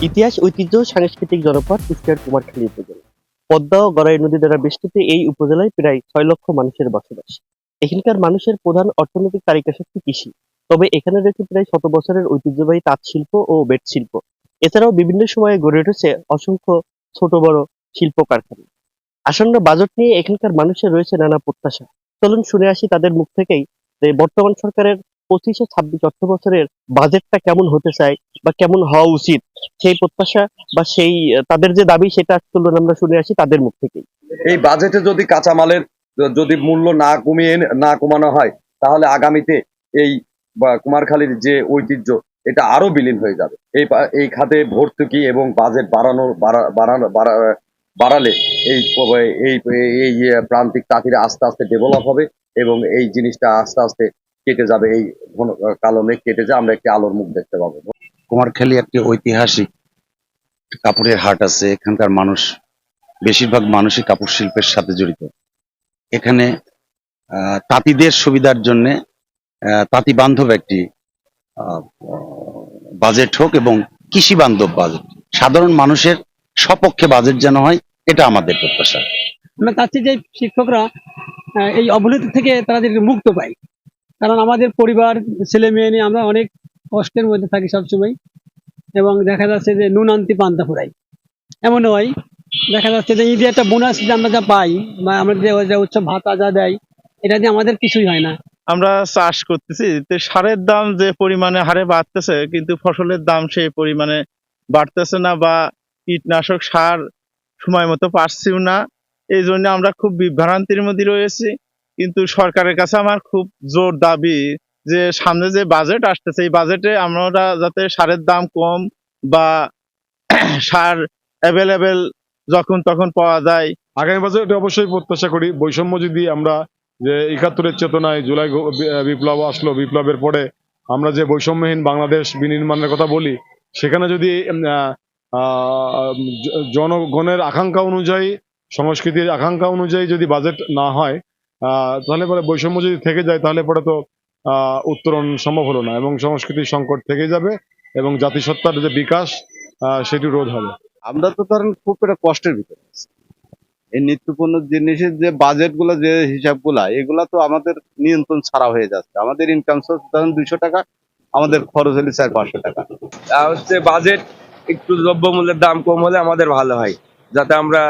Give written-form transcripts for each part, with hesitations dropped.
ইতিহাস, ঐতিহ্য, সাংস্কৃতিক জনপদ কুষ্টিয়ার কুমারখালী উপজেলা। পদ্মা ও গড়াই নদী দ্বারা বেষ্টিত এই উপজেলায় প্রায় ৬ লক্ষ মানুষের বসবাস। এখানকার মানুষের প্রধান অর্থনৈতিক তালিকাশক্তি কৃষি। তবে এখানে রয়েছে প্রায় শত বছরের ঐতিহ্যবাহী তাঁত শিল্প ও বেত শিল্প। এছাড়াও বিভিন্ন সময়ে গড়ে উঠেছে অসংখ্য ছোট বড় শিল্প কারখানা। আসন্ন বাজেট নিয়ে এখানকার মানুষের রয়েছে নানা প্রত্যাশা। চলুন শুনে আসি তাদের মুখ থেকেই যে বর্তমান সরকারের ২৫-২৬ অর্থ বছরের বাজেটটা কেমন হতে চায় বা কেমন হওয়া উচিত, সেই প্রত্যাশা বা সেই তাদের যে দাবি সেটা চলুন আমরা শুনে আসি তাদের মুখ থেকেই। এই বাজেটে যদি কাঁচামালের যদি মূল্য না কমানো হয়, তাহলে আগামীতে এই কুমারখালীর যে ঐতিহ্য এটা আরো বিলীন হয়ে যাবে। এই খাতে ভর্তুকি এবং বাজেট বাড়ালে এই এই এই প্রান্তিক তাঁতিরা আস্তে আস্তে ডেভেলপ হবে এবং এই জিনিসটা আস্তে আস্তে কেটে যাবে। এই কালো মেঘ কেটে যায়, আমরা একটি আলোর মুখ দেখতে পাবো। কুমারখালী একটি ঐতিহাসিক কাপড়ের হাট আছে। এখানকার মানুষ, বেশিরভাগ মানুষই কাপড় শিল্পের সাথে জড়িত। এখানে তাঁতিদের সুবিধার জন্য তাঁতি বান্ধব একটি বাজেট হোক এবং কৃষি বান্ধব বাজেট, সাধারণ মানুষের সপক্ষে বাজেট যেন হয়, এটা আমাদের প্রত্যাশা। আমরা চাচ্ছি যে শিক্ষকরা এই অবনতি থেকে তাদের মুক্ত পায়, কারণ আমাদের পরিবার ছেলে মেয়ে নিয়ে আমরা অনেক কষ্টের মধ্যে থাকি সবসময়, এবং দেখা যাচ্ছে যে নুন আনতে পান্তা ফুরাই এমন হয়। দেখা যাচ্ছে যে এই যে একটা বোনাস যে আমরা যা পাই বা আমাদের যে উৎসব ভাতা যা দেয়, এটা দিয়ে আমাদের কিছুই হয় না। আমরা চাষ করতেছি, তো সারের দাম যে পরিমাণে হারে বাড়তেছে, কিন্তু ফসলের দাম সেই পরিমাণে বাড়তেছে না, বা কীটনাশক সার সময় মতো পাচ্ছিও না। এই জন্য আমরা খুব বিভ্রান্তির মধ্যে রয়েছি। কিন্তু সরকারের কাছে আমার খুব জোর দাবি যে সামনে যে বাজেট আসতেছে, এই বাজেটে আমরা যাতে সারের দাম কম বা সার অ্যাভেলেবেল যখন তখন পাওয়া যায়। আগামী বাজেটে অবশ্যই প্রত্যাশা করি বৈষম্য যদি আমরা যে ৭১-এর চেতনায় জুলাই বিপ্লব আসলো, বিপ্লবের পরে আমরা যে বৈষম্যহীন বাংলাদেশ বিনির্মাণের কথা বলি, সেখানে যদি জনগণের আকাঙ্ক্ষা অনুযায়ী, সংস্কৃতির আকাঙ্ক্ষা অনুযায়ী যদি বাজেট না হয়, তাহলে পরে বৈষম্য যদি থেকে যায়, তাহলে পরে তো উত্তরণ সম্ভব হলো না এবং সংস্কৃতির সংকট থেকে যাবে এবং জাতিসত্তার যে বিকাশ সেটি রোধ হবে। আমরা তো ধরেন খুব একটা কষ্টের ভিতরে আছি। এই নিত্যপণ্য জিনিসের যে বাজেট গুলো, যে হিসাব গুলা, এগুলা তো আমাদের নিয়ন্ত্রণ ছাড়া হয়ে যাচ্ছে। আমাদের ইনকাম সোর্স ধরেন 200 টাকা, আমাদের খরচ হলে 400-500 টাকা। হচ্ছে বাজেট একটু দ্রব্যমূল্যের দাম কম হলে আমাদের ভালো হয়, যাতে আমরা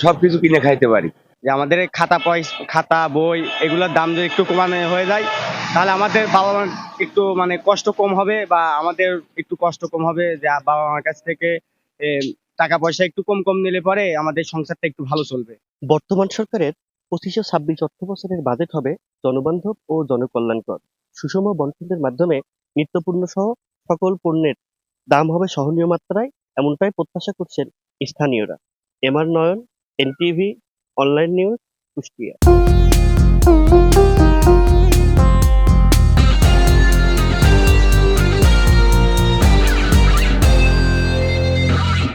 সবকিছু কিনে খাইতে পারি। যে আমাদের এই খাতা বই এগুলোর দাম যদি একটু কমানো হয়ে যায়, তাহলে আমাদের বাবা মার একটু মানে কষ্ট কম হবে, বা আমাদের একটু কষ্ট কম হবে যে বাবা মার কাছ থেকে টাকা পয়সা একটু কম কম নিলে পরে আমাদের সংসারটা একটু ভালো চলবে। বর্তমান সরকারের ২৫-২৬ অর্থ বছরের বাজেট হবে জনবান্ধব ও জনকল্যাণকর। সুষম বন্টনের মাধ্যমে নিত্যপণ্য সহ সকল পণ্যের দাম হবে সহনীয় মাত্রায়, এমনটাই প্রত্যাশা করছেন স্থানীয়রা। এমআর নয়ন, এনটিভি, অনলাইন নিউজ, কুষ্টিয়া।